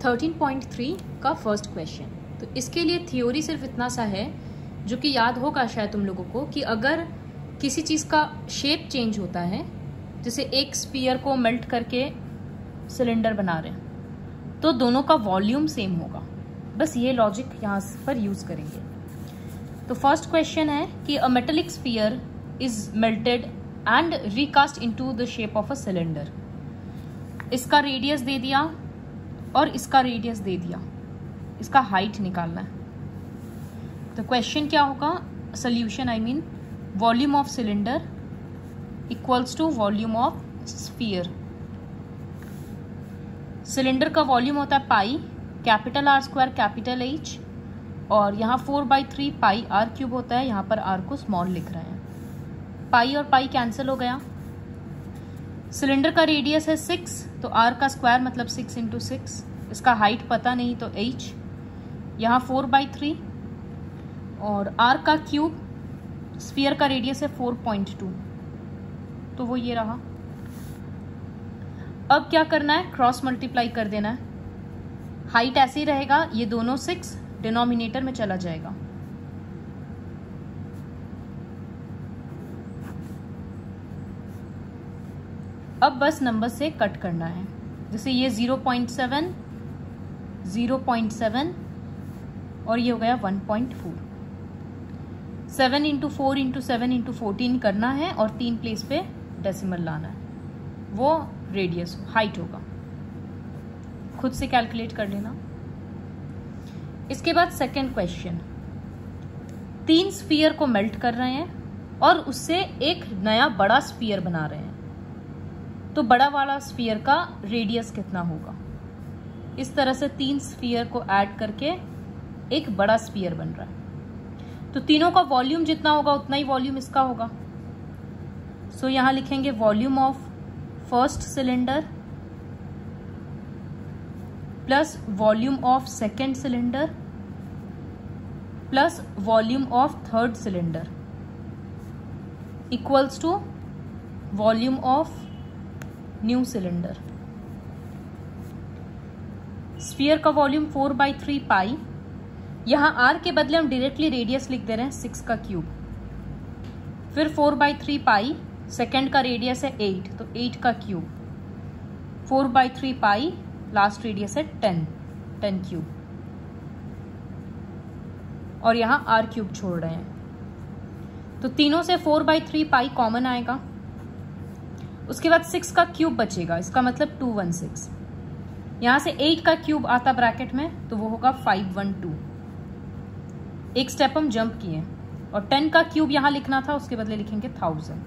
13.3 का first question. तो इसके लिए थ्योरी सिर्फ इतना सा है जो कि याद होगा शायद तुम लोगों को, कि अगर किसी चीज़ का शेप चेंज होता है, जैसे एक स्फीयर को मेल्ट करके सिलेंडर बना रहे हैं, तो दोनों का वॉल्यूम सेम होगा। बस ये लॉजिक यहाँ पर यूज करेंगे। तो फर्स्ट क्वेश्चन है कि a metallic sphere is melted and recast into the shape of a cylinder. इसका रेडियस दे दिया और इसका रेडियस दे दिया, इसका हाइट निकालना है। तो क्वेश्चन क्या होगा, solution I mean volume of cylinder equals to volume of sphere. Cylinder का वॉल्यूम होता है pi, capital are square capital H, और यहाँ 4/3 पाई आर क्यूब होता है। यहाँ पर आर को स्मॉल लिख रहे हैं, पाई और पाई कैंसिल हो गया। सिलेंडर का रेडियस है 6, तो आर का स्क्वायर मतलब 6 × 6। इसका हाइट पता नहीं तो h, यहाँ 4/3, और आर का क्यूब, स्फीयर का रेडियस है 4.2, तो वो ये रहा। अब क्या करना है, क्रॉस मल्टीप्लाई कर देना है। हाइट ऐसे ही रहेगा, ये दोनों 6 डिनोमिनेटर में चला जाएगा। अब बस नंबर से कट करना है, जैसे ये 0.7, 0.7 और ये हो गया 1.4। 7 × 4 × 7 × 14 करना है और 3 प्लेस पे डेसिमल लाना है, वो रेडियस हाइट होगा। खुद से कैलकुलेट कर लेना। इसके बाद सेकंड क्वेश्चन, 3 स्फीयर को मेल्ट कर रहे हैं और उससे एक नया बड़ा स्फीयर बना रहे हैं। तो बड़ा वाला स्फीयर का रेडियस कितना होगा। इस तरह से 3 स्फीयर को ऐड करके एक बड़ा स्फीयर बन रहा है। तो तीनों का वॉल्यूम जितना होगा उतना ही वॉल्यूम इसका होगा। सो यहां लिखेंगे volume of first cylinder plus volume of second cylinder plus volume of third cylinder equals to volume of new cylinder. Sphere का वॉल्यूम 4/3 पाई, यहां आर के बदले हम डायरेक्टली रेडियस लिख दे रहे हैं 6 का क्यूब, फिर 4/3 पाई, सेकेंड का रेडियस है 8, तो 8 का क्यूब, 4/3 पाई, लास्ट रेडियस है 10 क्यूब, और यहां आर क्यूब छोड़ रहे हैं। तो तीनों से 4/3 पाई कॉमन आएगा। उसके बाद 6 का क्यूब बचेगा, इसका मतलब 216। यहां से 8 का क्यूब आता ब्रैकेट में, तो वो होगा 512। एक स्टेप हम जंप किए, और 10 का क्यूब यहां लिखना था, उसके बदले लिखेंगे 1000।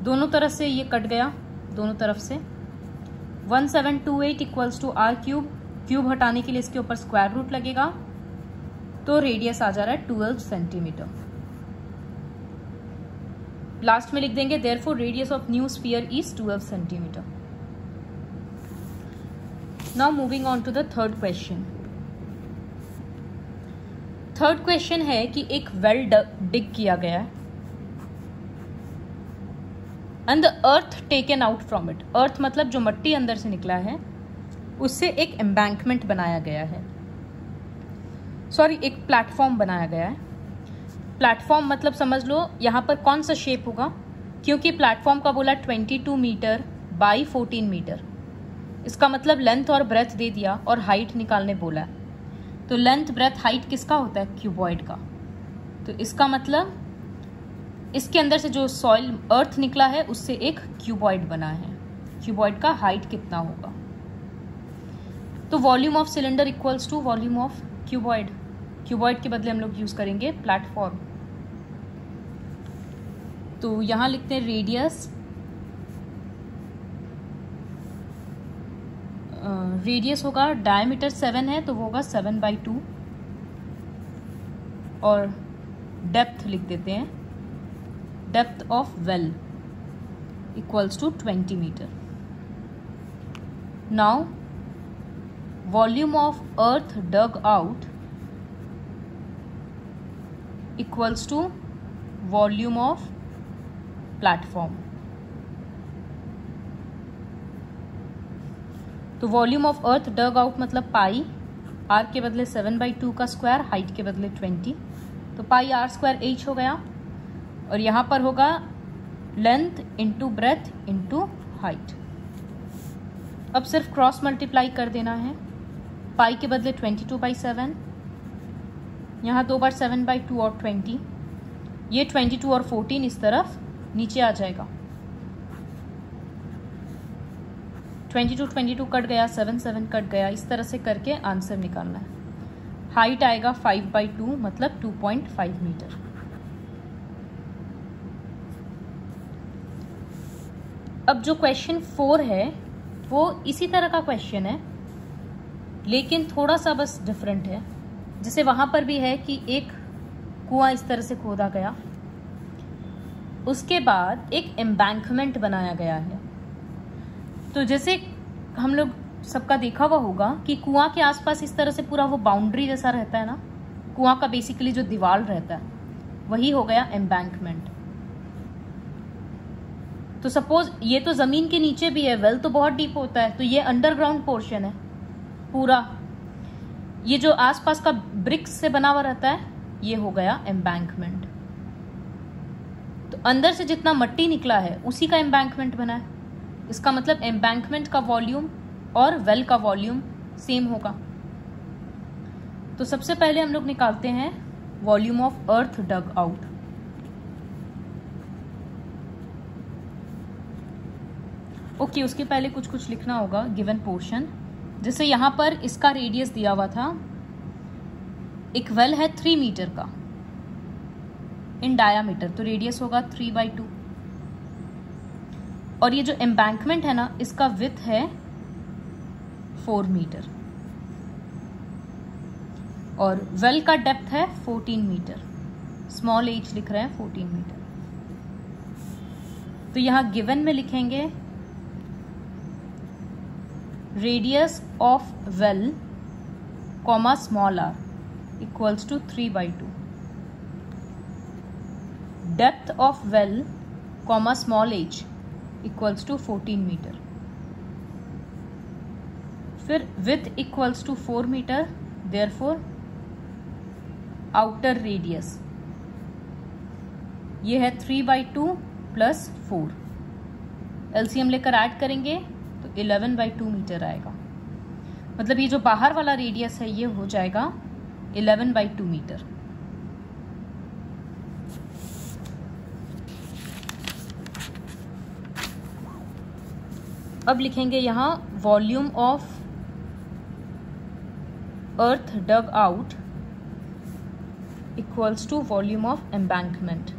दोनों तरफ से ये कट गया, दोनों तरफ से 1728 equals to r cube. Cube हटाने के लिए इसके ऊपर स्क्वायर रूट लगेगा, तो रेडियस आ जा रहा है 12 सेंटीमीटर। लास्ट में लिख देंगे therefore radius of new sphere is 12 centimetre. Now moving on to the third question. Third question है कि एक वेल डिग किया गया है and the earth taken out from it. Earth मतलब जो मट्टी अंदर से निकला है, उससे एक एम्बैंकमेंट बनाया गया है, सॉरी एक प्लेटफॉर्म बनाया गया है। प्लेटफॉर्म मतलब समझ लो यहाँ पर कौन सा शेप होगा, क्योंकि प्लेटफॉर्म का बोला 22 मीटर बाई 14 मीटर। इसका मतलब लेंथ और ब्रेथ दे दिया और हाइट निकालने बोला है। तो लेंथ ब्रेथ हाइट किसका होता है, क्यूबॉइड का। तो इसका मतलब इसके अंदर से जो सॉइल अर्थ निकला है उससे एक क्यूबॉइड बना है। क्यूबॉइड का हाइट कितना होगा। तो volume of cylinder equals to volume of cuboid. Cuboid के बदले हम लोग यूज करेंगे प्लेटफॉर्म। तो यहां लिखते हैं रेडियस, रेडियस होगा, डायमीटर 7 है तो वो होगा 7/2, और डेप्थ लिख देते हैं, depth of well equals to 20 metre. Now volume of earth dug out equals to volume of platform. तो volume of earth dug out मतलब पाई, आर के बदले 7/2 का स्क्वायर, हाइट के बदले 20, तो पाई आर स्क्वायर एच हो गया। और यहाँ पर होगा length into breadth into height. अब सिर्फ क्रॉस मल्टीप्लाई कर देना है। पाई के बदले 22/7, यहाँ 2 बार 7/2 और 20, ये 22 और 14 इस तरफ नीचे आ जाएगा। 22 कट गया, 7 कट गया, इस तरह से करके आंसर निकालना है। हाइट आएगा 5/2 मतलब 2.5 मीटर। अब जो क्वेश्चन 4 है वो इसी तरह का क्वेश्चन है, लेकिन थोड़ा सा बस डिफरेंट है। जैसे वहां पर भी है कि एक कुआं इस तरह से खोदा गया, उसके बाद एक एम्बैंकमेंट बनाया गया है। तो जैसे हम लोग सबका देखा हुआ होगा कि कुआं के आसपास इस तरह से पूरा वो बाउंड्री जैसा रहता है ना, कुआं का बेसिकली जो दीवार रहता है वही हो गया एम्बैंकमेंट। तो सपोज ये तो जमीन के नीचे भी है, वेल तो बहुत डीप होता है, तो ये अंडरग्राउंड पोर्शन है पूरा। ये जो आसपास का ब्रिक्स से बना हुआ रहता है ये हो गया एम्बैंकमेंट। तो अंदर से जितना मट्टी निकला है उसी का एम्बैंकमेंट बना है। इसका मतलब एम्बैंकमेंट का वॉल्यूम और वेल का वॉल्यूम सेम होगा। तो सबसे पहले हम लोग निकालते हैं volume of earth dug out. Okay, उसके पहले कुछ लिखना होगा गिवन पोर्शन। जैसे यहां पर इसका रेडियस दिया हुआ था, एक वेल है 3 मीटर का इन डायामीटर, तो रेडियस होगा 3/2। और ये जो एम्बैंकमेंट है ना, इसका विड्थ है 4 मीटर और वेल का डेप्थ है 14 मीटर। स्मॉल एच लिख रहे हैं 14 मीटर। तो यहां गिवन में लिखेंगे radius of well comma small r equals to 3/2, depth of well comma small h equals to 14 metre, फिर width equals to 4 metre, therefore outer radius ये है 3/2 प्लस 4। एलसीएम लेकर ऐड करेंगे तो 11/2 मीटर आएगा। मतलब ये जो बाहर वाला रेडियस है ये हो जाएगा 11/2 मीटर। अब लिखेंगे यहां volume of earth dug out equals to volume of embankment.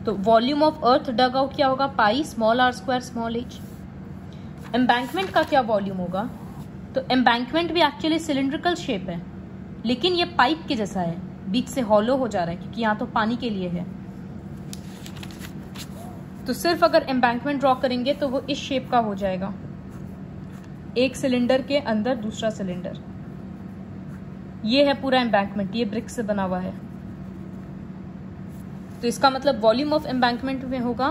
तो volume of earth dug out क्या होगा? Pi small r square small h. Embankment का क्या वॉल्यूम होगा? तो एम्बैंकमेंट भी एक्चुअली सिलिंड्रिकल शेप है, लेकिन ये पाइप के जैसा है, बीच से हॉलो हो जा रहा है क्योंकि यहाँ तो पानी के लिए है। तो सिर्फ अगर एम्बैंकमेंट ड्रॉ करेंगे तो वो इस शेप का हो जाएगा, एक सिलेंडर के अंदर दूसरा सिलेंडर। ये है पूरा एम्बैंकमेंट, ये ब्रिक से बना हुआ है। तो इसका मतलब वॉल्यूम ऑफ एम्बैंकमेंट में होगा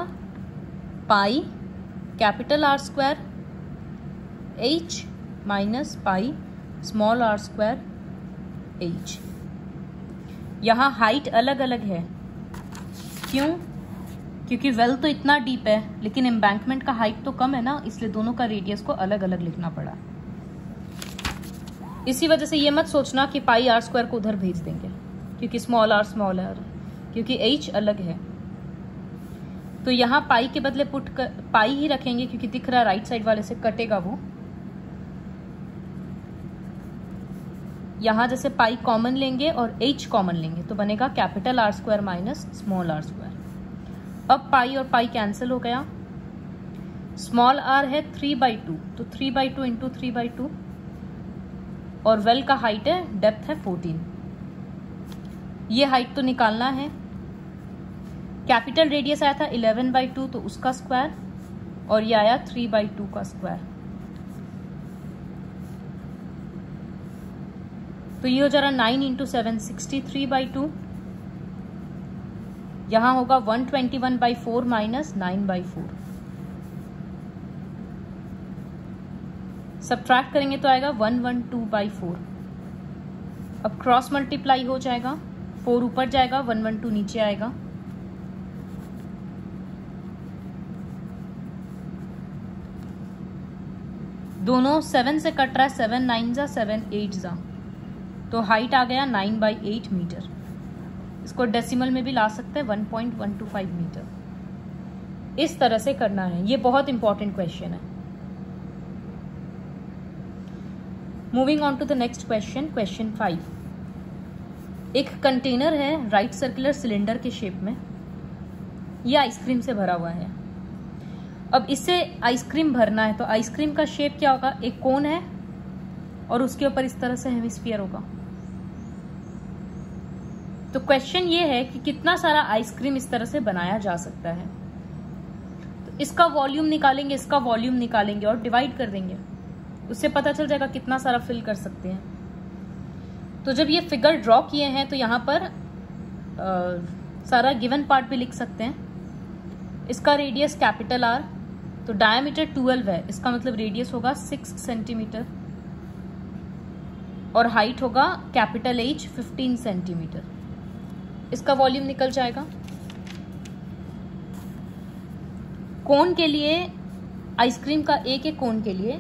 pi capital are square h minus pi small r square h. यहां हाइट अलग अलग है, क्यों? क्योंकि वेल तो इतना डीप है लेकिन एम्बैंकमेंट का हाइट तो कम है ना, इसलिए दोनों का रेडियस को अलग अलग लिखना पड़ा। इसी वजह से ये मत सोचना कि पाई आर स्क्वायर को उधर भेज देंगे, क्योंकि स्मॉल आर क्योंकि एच अलग है। तो यहां पाई के बदले पाई ही रखेंगे क्योंकि दिख रहा है राइट साइड वाले से कटेगा वो। यहां जैसे पाई कॉमन लेंगे और एच कॉमन लेंगे तो बनेगा capital are square minus small r square. अब पाई और पाई कैंसिल हो गया। स्मॉल आर है 3/2, तो 3/2 इंटू 3/2 और वेल का हाइट है, डेप्थ है 14। ये हाइट तो निकालना है। कैपिटल रेडियस आया था 11/2 तो उसका स्क्वायर, और ये आया 3/2 का स्क्वायर। तो ये हो जा रहा 9 इंटू 7 63/2। यहां होगा 121/4 माइनस 9/4। सब्ट्रैक्ट करेंगे तो आएगा 112/4। अब क्रॉस मल्टीप्लाई हो जाएगा, 4 ऊपर जाएगा, 112 नीचे आएगा। दोनों 7 से कट रहा है, 7 9 जा 7 8 जा, तो हाइट आ गया 9/8 मीटर। इसको डेसिमल में भी ला सकते हैं, 1.125 मीटर। इस तरह से करना है, ये बहुत इंपॉर्टेंट क्वेश्चन है। Moving on to the next question, question 5। एक कंटेनर है राइट सर्कुलर सिलेंडर के शेप में, ये आइसक्रीम से भरा हुआ है। अब इससे आइसक्रीम भरना है, तो आइसक्रीम का शेप क्या होगा? एक कोन है और उसके ऊपर इस तरह से हेमिस्फीयर होगा। तो क्वेश्चन ये है कि कितना सारा आइसक्रीम इस तरह से बनाया जा सकता है। तो इसका वॉल्यूम निकालेंगे, इसका वॉल्यूम निकालेंगे और डिवाइड कर देंगे, उससे पता चल जाएगा कितना सारा फिल कर सकते हैं। तो जब ये फिगर ड्रॉ किए हैं तो यहाँ पर सारा गिवन पार्ट भी लिख सकते हैं। इसका रेडियस कैपिटल आर, तो डायमीटर 12 है, इसका मतलब रेडियस होगा 6 सेंटीमीटर और हाइट होगा कैपिटल H 15 सेंटीमीटर। इसका वॉल्यूम निकल जाएगा। कोन के लिए, आइसक्रीम का एक एक कोन के लिए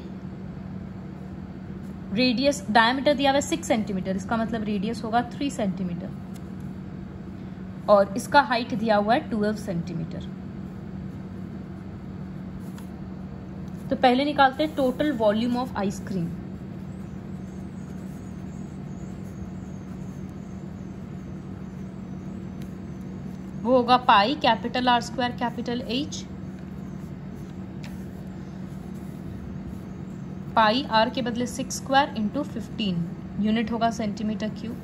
रेडियस, डायमीटर दिया हुआ है 6 सेंटीमीटर, इसका मतलब रेडियस होगा 3 सेंटीमीटर और इसका हाइट दिया हुआ है 12 सेंटीमीटर। तो पहले निकालते हैं टोटल वॉल्यूम ऑफ आइसक्रीम। वो होगा pi capital R square capital H, pi R के बदले 6 स्क्वायर इंटू 15, यूनिट होगा सेंटीमीटर क्यूब।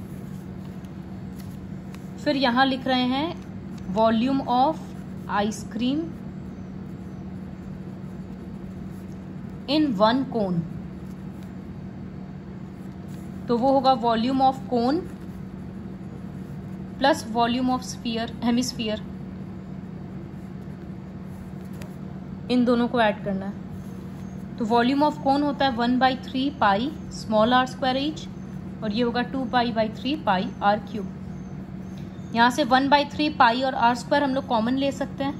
फिर यहां लिख रहे हैं volume of ice cream in 1 cone, तो वो होगा volume of cone plus volume of sphere, hemisphere, इन दोनों को ऐड करना है। तो वॉल्यूम ऑफ कोन होता है 1/3 pi small r square H और ये होगा 2π/3 पाई r क्यूब। यहां से 1/3 पाई और r स्क्वायर हम लोग कॉमन ले सकते हैं,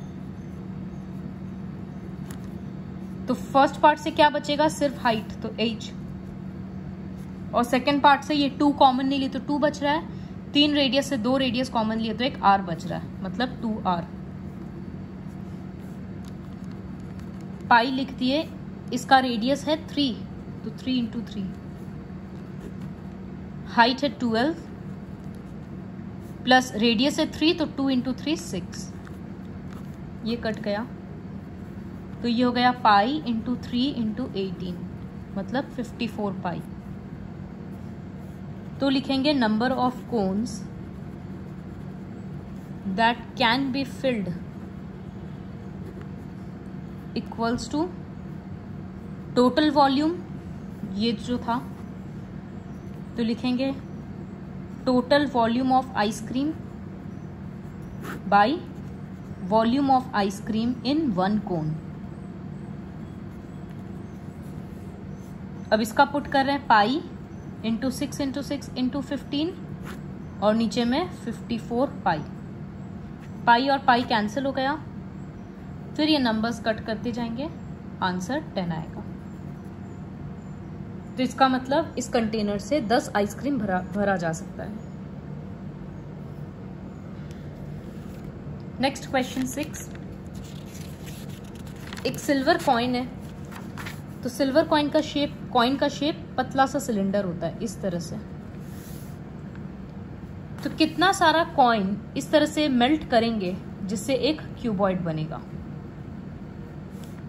तो फर्स्ट पार्ट से क्या बचेगा? सिर्फ हाइट, तो h, और सेकेंड पार्ट से ये 2 कॉमन नहीं ली तो 2 बच रहा है, 3 रेडियस से 2 रेडियस कॉमन लिए तो एक r बच रहा है, मतलब 2r। पाई लिख दिए, इसका रेडियस है 3, तो 3 इंटू 3, हाइट है 12 प्लस रेडियस है 3, तो 2 इंटू 3 6, ये कट गया, तो ये हो गया पाई इंटू 3 इंटू 18, मतलब 54 पाई। तो लिखेंगे number of cones that can be filled equals to total volume, ये जो था, तो लिखेंगे total volume of ice cream by volume of ice cream in 1 cone. अब इसका पुट कर रहे हैं पाई इंटू 6 इंटू 6 इंटू 15 और नीचे में 54 पाई। पाई और पाई कैंसिल हो गया, फिर ये नंबर्स कट करते जाएंगे, आंसर 10 आएगा। तो इसका मतलब इस कंटेनर से 10 आइसक्रीम भरा जा सकता है। Next question 6। एक सिल्वर कॉइन है, तो सिल्वर कॉइन का शेप पतला सा सिलेंडर होता है इस तरह से। तो कितना सारा कॉइन इस तरह से मेल्ट करेंगे जिससे एक क्यूबॉइड बनेगा।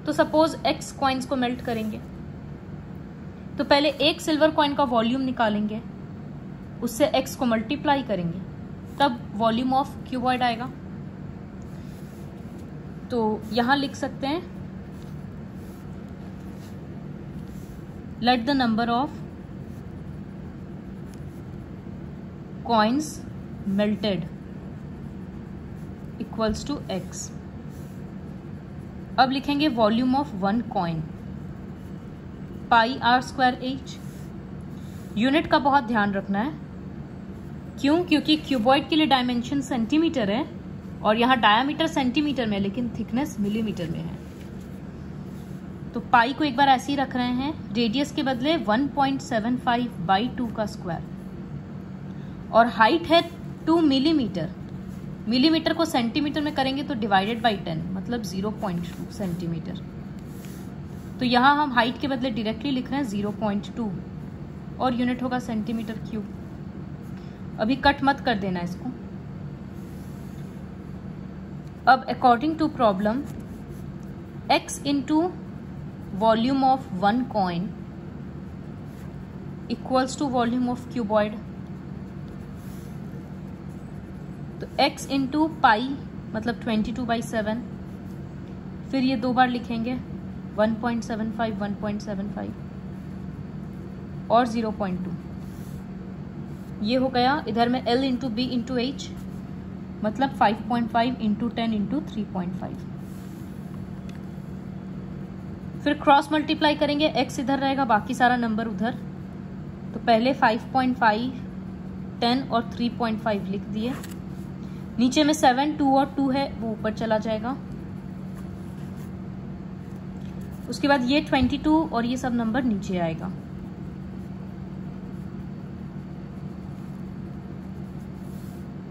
तो सपोज x कॉइन्स को मेल्ट करेंगे, तो पहले एक सिल्वर कॉइन का वॉल्यूम निकालेंगे, उससे x को मल्टीप्लाई करेंगे, तब वॉल्यूम ऑफ क्यूबॉइड आएगा। तो यहां लिख सकते हैं let the number of coins melted equals to x। अब लिखेंगे volume of 1 coin. Pi r square h. Unit का बहुत ध्यान रखना है, क्यों? क्योंकि क्यूबॉइड के लिए डायमेंशन सेंटीमीटर है और यहाँ डायामीटर सेंटीमीटर में, लेकिन थिकनेस मिलीमीटर में है। तो पाई को एक बार ऐसे ही रख रहे हैं, रेडियस के बदले 1.75/2 का स्क्वायर, और हाइट है 2 मिलीमीटर। मिलीमीटर को सेंटीमीटर में करेंगे तो डिवाइडेड बाई 10, मतलब 0.2 सेंटीमीटर। तो यहाँ हम हाइट के बदले डायरेक्टली लिख रहे हैं 0.2 और यूनिट होगा सेंटीमीटर क्यूब। अभी कट मत कर देना इसको। अब according to problem, x into volume of 1 coin equals to volume of cuboid. तो x इंटू पाई मतलब 22/7, फिर ये 2 बार लिखेंगे 1.75 1.75 और 0.2। ये हो गया। इधर में L into B into H मतलब 5.5 इंटू 10 इंटू 3.5। फिर क्रॉस मल्टीप्लाई करेंगे, x इधर रहेगा, बाकी सारा नंबर उधर। तो पहले 5.5, 10 और 3.5 लिख दिए। नीचे में 7, 2 और 2 है, वो ऊपर चला जाएगा। उसके बाद ये 22 और ये सब नंबर नीचे आएगा।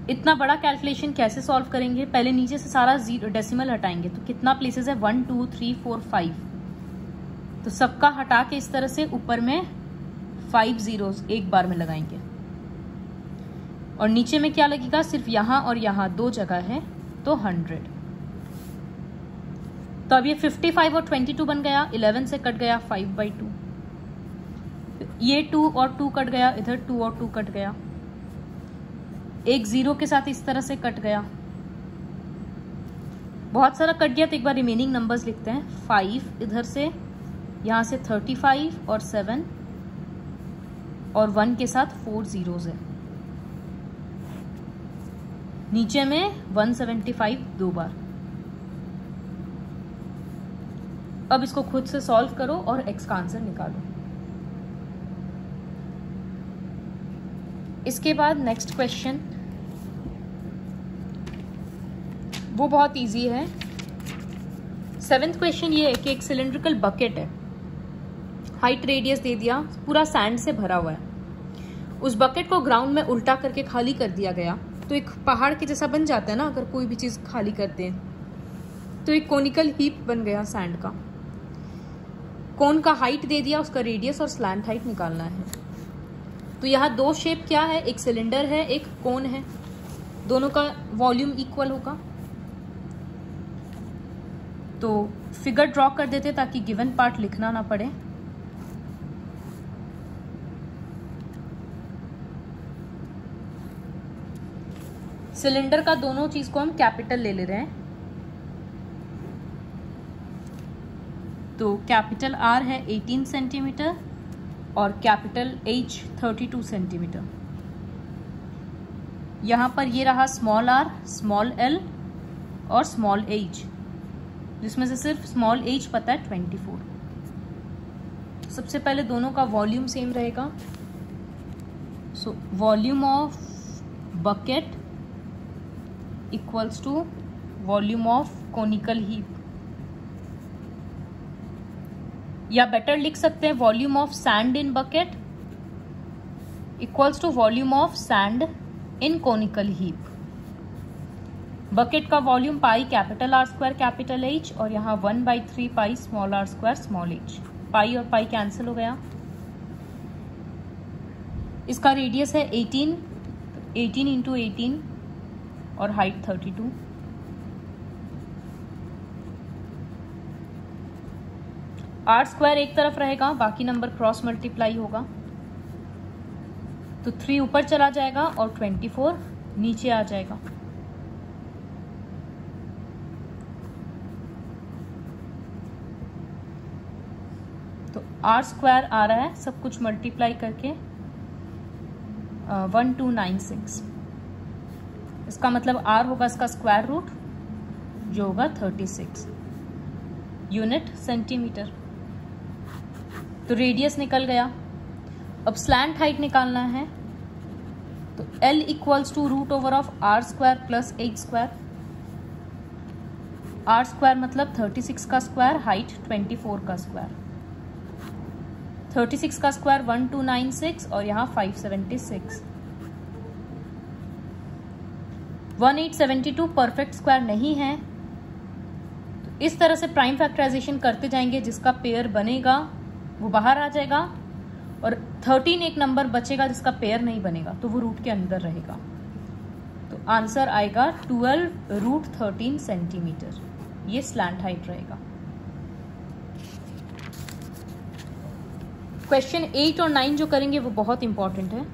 इतना बड़ा कैलकुलेशन कैसे सॉल्व करेंगे? पहले नीचे से सारा डेसिमल हटाएंगे। तो कितना प्लेसेस है? 1 2 3 4 5। तो सबका हटा के इस तरह से ऊपर में 5 zeros एक बार में लगाएंगे, और नीचे में क्या लगेगा? सिर्फ यहां और यहां 2 जगह है, तो 100। तो अब ये 55 और 22 बन गया, 11 से कट गया 5/2। ये 2 और 2 कट गया, इधर 2 और 2 कट गया, एक 0 के साथ इस तरह से कट गया। बहुत सारा कट गया तो एक बार रिमेनिंग नंबर्स लिखते हैं। 5 इधर से, यहां से 35 और 7 और 1 के साथ 4 zeros है। नीचे में 175 2 बार। अब इसको खुद से सॉल्व करो और x का आंसर निकालो। इसके बाद नेक्स्ट क्वेश्चन, वो बहुत इजी है। 7th क्वेश्चन ये है कि एक सिलिंड्रिकल बकेट है, हाइट रेडियस दे दिया, पूरा सैंड से भरा हुआ है। उस बकेट को ग्राउंड में उल्टा करके खाली कर दिया गया, तो एक पहाड़ के जैसा बन जाता है ना अगर कोई भी चीज खाली करते हैं। तो एक कोनिकल हीप बन गया सैंड का। कोन का हाइट दे दिया, उसका रेडियस और स्लैंट हाइट निकालना है। तो यहाँ 2 शेप क्या है? एक सिलेंडर है, एक कोन है। दोनों का वॉल्यूम इक्वल होगा। तो फिगर ड्रॉ कर देते ताकि गिवन पार्ट लिखना ना पड़े। सिलेंडर का दोनों चीज को हम कैपिटल ले रहे हैं। तो कैपिटल R है 18 सेंटीमीटर और कैपिटल H 32 सेंटीमीटर। यहां पर ये रहा स्मॉल r, स्मॉल l और स्मॉल h, जिसमें से सिर्फ स्मॉल h पता है 24। सबसे पहले दोनों का वॉल्यूम सेम रहेगा। So volume of bucket equals to volume of conical heap, या बेटर लिख सकते हैं volume of sand in bucket equals to volume of sand in conical heap. Bucket का volume pi capital R square capital H और यहाँ 1/3 pi small r square small h। Pi और pi cancel हो गया। इसका रेडियस है 18, 18 into 18 और height 32। R square एक तरफ रहेगा, बाकी नंबर क्रॉस मल्टीप्लाई होगा। तो 3 ऊपर चला जाएगा और 24 नीचे आ जाएगा। तो R स्क्वायर आ रहा है सब कुछ मल्टीप्लाई करके 1296। इसका मतलब R होगा इसका स्क्वायर रूट, जो होगा 36 यूनिट सेंटीमीटर। तो रेडियस निकल गया। अब स्लैंट हाइट निकालना है, तो L equals to root over of R square plus H square. R square मतलब 36 का स्क्वायर, हाइट 24 का स्क्वायर। 36 का स्क्वायर 1296 और यहाँ 576। 1872 परफेक्ट स्क्वायर नहीं है, तो इस तरह से प्राइम फैक्टराइजेशन करते जाएंगे, जिसका पेयर बनेगा वो बाहर आ जाएगा और 13 एक नंबर बचेगा जिसका पेयर नहीं बनेगा, तो वो रूट के अंदर रहेगा। तो आंसर आएगा 12√13 सेंटीमीटर। ये स्लैंट हाइट रहेगा। क्वेश्चन 8 और 9 जो करेंगे वो बहुत इंपॉर्टेंट है।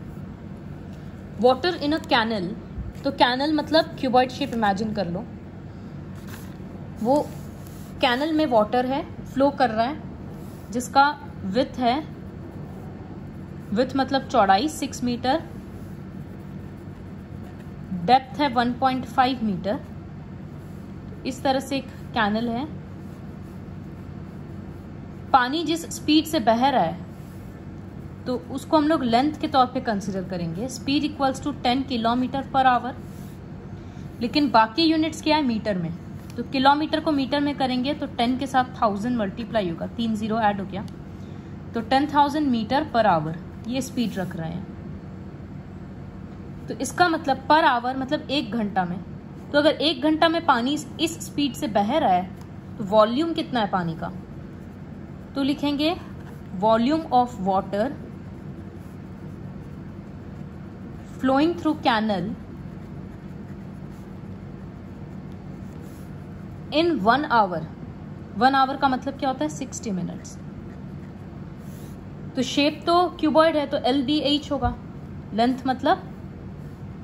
वाटर इन अ कैनल, तो कैनल मतलब क्यूबॉइड शेप इमेजिन कर लो। वो कैनल में वाटर है, फ्लो कर रहा है, जिसका विड्थ है, विड्थ मतलब चौड़ाई 6 मीटर, डेप्थ है 1.5 मीटर। इस तरह से एक कैनल है। पानी जिस स्पीड से बह रहा है तो उसको हम लोग लेंथ के तौर पे कंसिडर करेंगे। Speed equals to 10 kilometre per hour, लेकिन बाकी यूनिट्स क्या है मीटर में, तो किलोमीटर को मीटर में करेंगे तो 10 के साथ 1000 मल्टीप्लाई होगा, 3 0 ऐड हो गया, तो 10,000 मीटर पर आवर ये स्पीड रख रहे हैं। तो इसका मतलब पर आवर मतलब 1 घंटा में। तो अगर 1 घंटा में पानी इस स्पीड से बह रहा है तो वॉल्यूम कितना है पानी का, तो लिखेंगे volume of water flowing through canal in 1 hour. 1 hour का मतलब क्या होता है 60 मिनट्स। तो शेप तो क्यूबॉइड है तो LBH होगा, लेंथ मतलब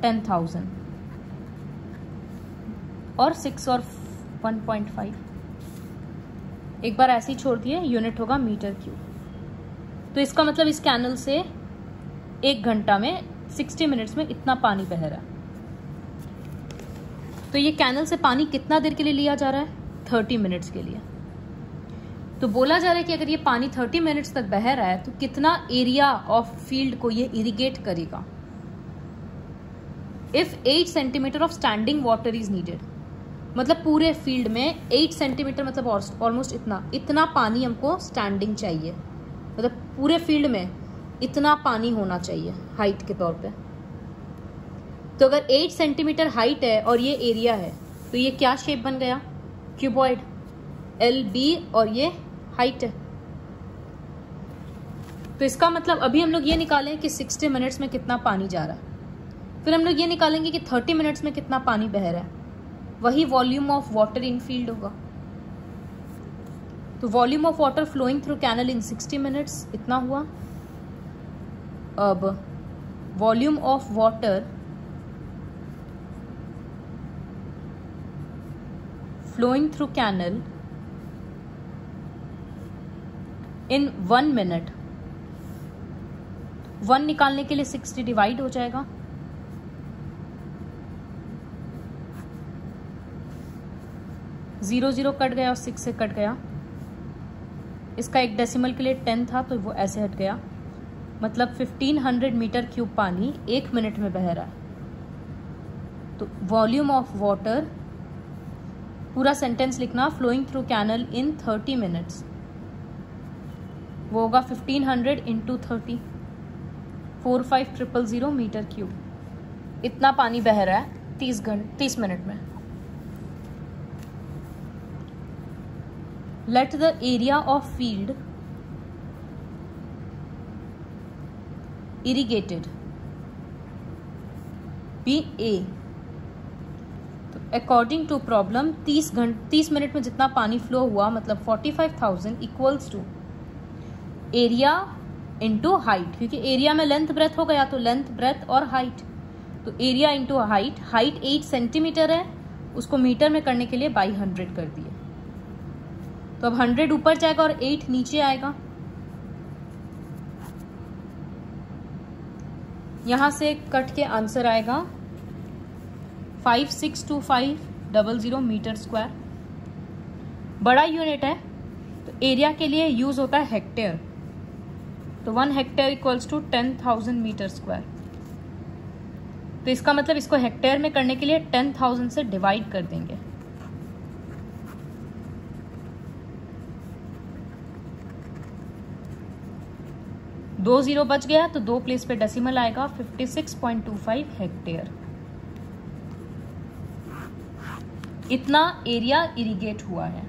10,000 और 6 और 1.5 एक बार ऐसे ही छोड़ दिए, यूनिट होगा मीटर क्यूब। तो इसका मतलब इस कैनल से 1 घंटा में 60 मिनट्स में इतना पानी बह रहा है। तो ये कैनल से पानी कितना देर के लिए लिया जा रहा है, 30 मिनट्स के लिए। तो बोला जा रहा है कि अगर ये पानी 30 मिनट्स तक बह रहा है तो कितना एरिया ऑफ फील्ड को ये इरिगेट करेगा। If 8 centimetre of standing water is needed, मतलब पूरे फील्ड में 8 सेंटीमीटर मतलब ऑलमोस्ट इतना पानी हमको स्टैंडिंग चाहिए, मतलब पूरे फील्ड में इतना पानी होना चाहिए हाइट के तौर पे। तो अगर 8 सेंटीमीटर हाइट है और ये एरिया है तो ये क्या शेप बन गया, क्यूबॉइड, LB और ये हाइट है। तो इसका मतलब अभी हम लोग ये निकालें कि 60 मिनट्स में कितना पानी जा रहा है, फिर हम लोग ये निकालेंगे कि 30 मिनट्स में कितना पानी बह रहा है, वही volume of water in field होगा। तो volume of water flowing through canal in 60 minutes इतना हुआ। अब volume of water flowing through canal in 1 minute, 1 निकालने के लिए 60 डिवाइड हो जाएगा, जीरो जीरो कट गया और 6 से कट गया। इसका एक डेसिमल के लिए 10 था तो वो ऐसे हट गया, मतलब 1500 मीटर क्यूब पानी 1 मिनट में बह रहा है। तो वॉल्यूम ऑफ वाटर, पूरा सेंटेंस लिखना, फ्लोइंग थ्रू कैनल इन 30 मिनट्स, वो होगा 1500 इंटू 30, 45,000 मीटर क्यूब। इतना पानी बह रहा है 30 मिनट में। Let the area of field irrigated be A। तो अकॉर्डिंग टू प्रॉब्लम 30 मिनट में जितना पानी फ्लो हुआ मतलब 45,000 equals to area into height, क्योंकि एरिया में लेंथ ब्रेथ हो गया तो लेंथ ब्रेथ और हाइट, तो area into height. Height 8 centimetre है, उसको मीटर में करने के लिए बाई 100 कर दिए, तो अब 100 ऊपर जाएगा और 8 नीचे आएगा। यहां से कट के आंसर आएगा 562500 मीटर स्क्वायर। बड़ा यूनिट है तो एरिया के लिए यूज होता है हेक्टेयर, तो 1 hectare equals to 10,000 metre square. तो इसका मतलब इसको हेक्टेयर में करने के लिए 10,000 से डिवाइड कर देंगे। दो जीरो बच गया तो 2 प्लेस पे डेसिमल आएगा, 56.25 हेक्टेयर। इतना एरिया इरिगेट हुआ है।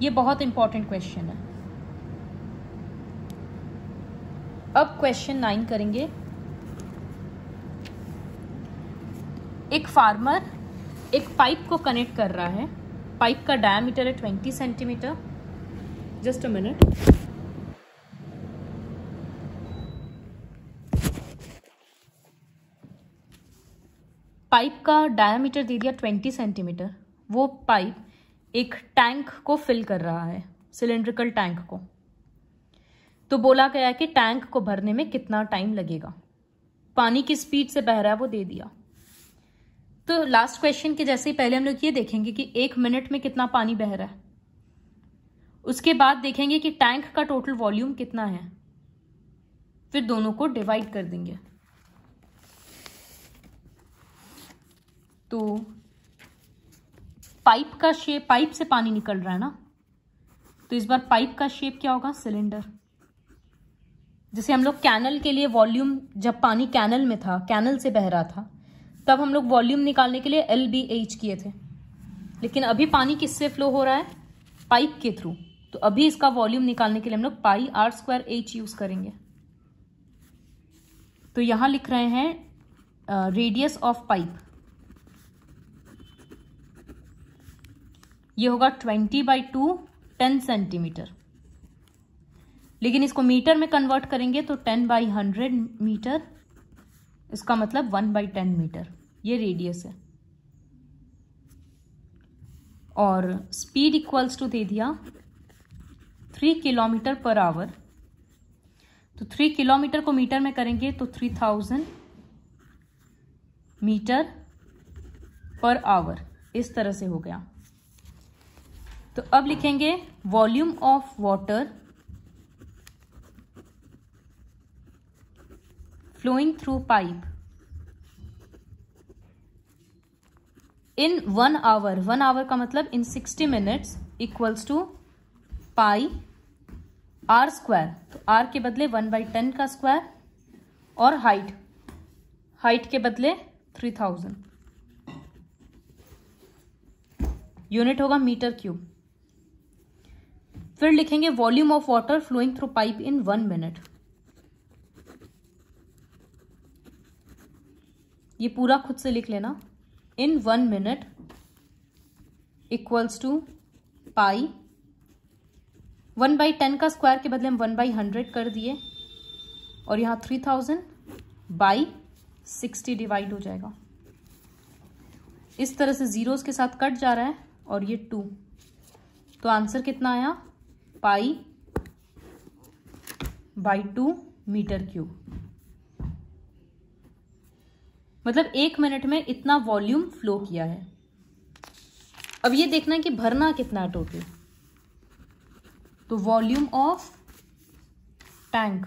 ये बहुत इंपॉर्टेंट क्वेश्चन है। अब क्वेश्चन 9 करेंगे। एक फार्मर एक पाइप को कनेक्ट कर रहा है। पाइप का डायमीटर है 20 centimetre. Just a minute. Pipe का डायमीटर दे दिया 20 सेंटीमीटर। वो पाइप एक टैंक को फिल कर रहा है, सिलेंड्रिकल टैंक को। तो बोला गया है कि टैंक को भरने में कितना टाइम लगेगा। पानी की स्पीड से बह रहा है वो दे दिया। तो लास्ट क्वेश्चन के जैसे ही पहले हम लोग ये देखेंगे कि 1 मिनट में कितना पानी बह रहा है। उसके बाद देखेंगे कि टैंक का टोटल वॉल्यूम कितना है, फिर दोनों को डिवाइड कर देंगे। तो पाइप का शेप, पाइप से पानी निकल रहा है ना, तो इस बार पाइप का शेप क्या होगा, सिलेंडर। जैसे हम लोग कैनल के लिए वॉल्यूम, जब पानी कैनल में था, कैनल से बह रहा था, तब हम लोग वॉल्यूम निकालने के लिए LBH किए थे। लेकिन अभी पानी किससे फ्लो हो रहा है, पाइप के थ्रू। तो अभी इसका वॉल्यूम निकालने के लिए हम लोग पाई r²h यूज करेंगे। तो यहां लिख रहे हैं रेडियस ऑफ पाइप, ये होगा 20/2 10 सेंटीमीटर। लेकिन इसको मीटर में कन्वर्ट करेंगे तो 10/100 मीटर, इसका मतलब 1/10 मीटर। ये रेडियस है। और स्पीड इक्वल्स टू दे दिया 3 किलोमीटर पर आवर। तो 3 किलोमीटर को मीटर में करेंगे तो 3000 मीटर पर आवर, इस तरह से हो गया। तो अब लिखेंगे volume of water flowing through pipe in 1 hour. 1 hour का मतलब in 60 minutes equals to pi r²। तो r के बदले 1/10 का स्क्वायर, और हाइट के बदले 3000। यूनिट होगा मीटर क्यूब। फिर लिखेंगे volume of water flowing through pipe in 1 minute. ये पूरा खुद से लिख लेना। In 1 minute equals to pi 1/10 का स्क्वायर के बदले हम 1/100 कर दिए, और यहाँ 3000/60 डिवाइड हो जाएगा। इस तरह से जीरोस के साथ कट जा रहा है, और ये 2। तो आंसर कितना आया, पाई/2 मीटर क्यूब। मतलब 1 मिनट में इतना वॉल्यूम फ्लो किया है। अब ये देखना है कि भरना कितना है टोटल। तो वॉल्यूम ऑफ टैंक,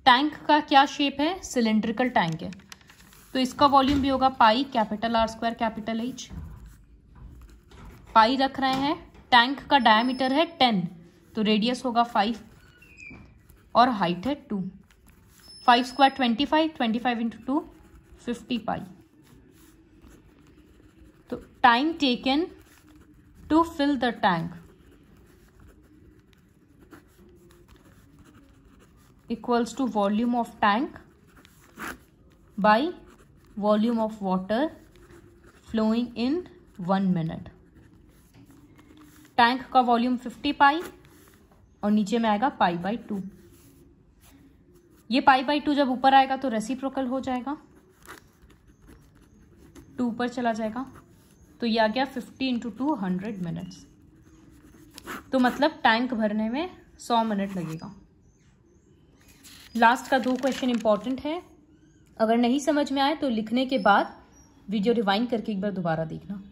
टैंक का क्या शेप है, सिलेंड्रिकल टैंक है। तो इसका वॉल्यूम भी होगा पाई R² H। पाई रख रहे हैं। टैंक का डायमीटर है 10, तो रेडियस होगा 5, और हाइट है 2। 5² 25, 25 × 2 50 पाई। तो time taken to fill the tank equals to volume of tank by volume of water flowing in 1 minute. Tank का वॉल्यूम 50 पाई, और नीचे में आएगा पाई/2। ये पाई/2 जब ऊपर आएगा तो रेसिप्रोकल हो जाएगा, 2 ऊपर चला जाएगा। तो ये आ गया 50 × 2 100 मिनट्स। तो मतलब टैंक भरने में 100 मिनट लगेगा। लास्ट का 2 क्वेश्चन इंपॉर्टेंट है। अगर नहीं समझ में आए तो लिखने के बाद वीडियो रिवाइंड करके एक बार दोबारा देखना।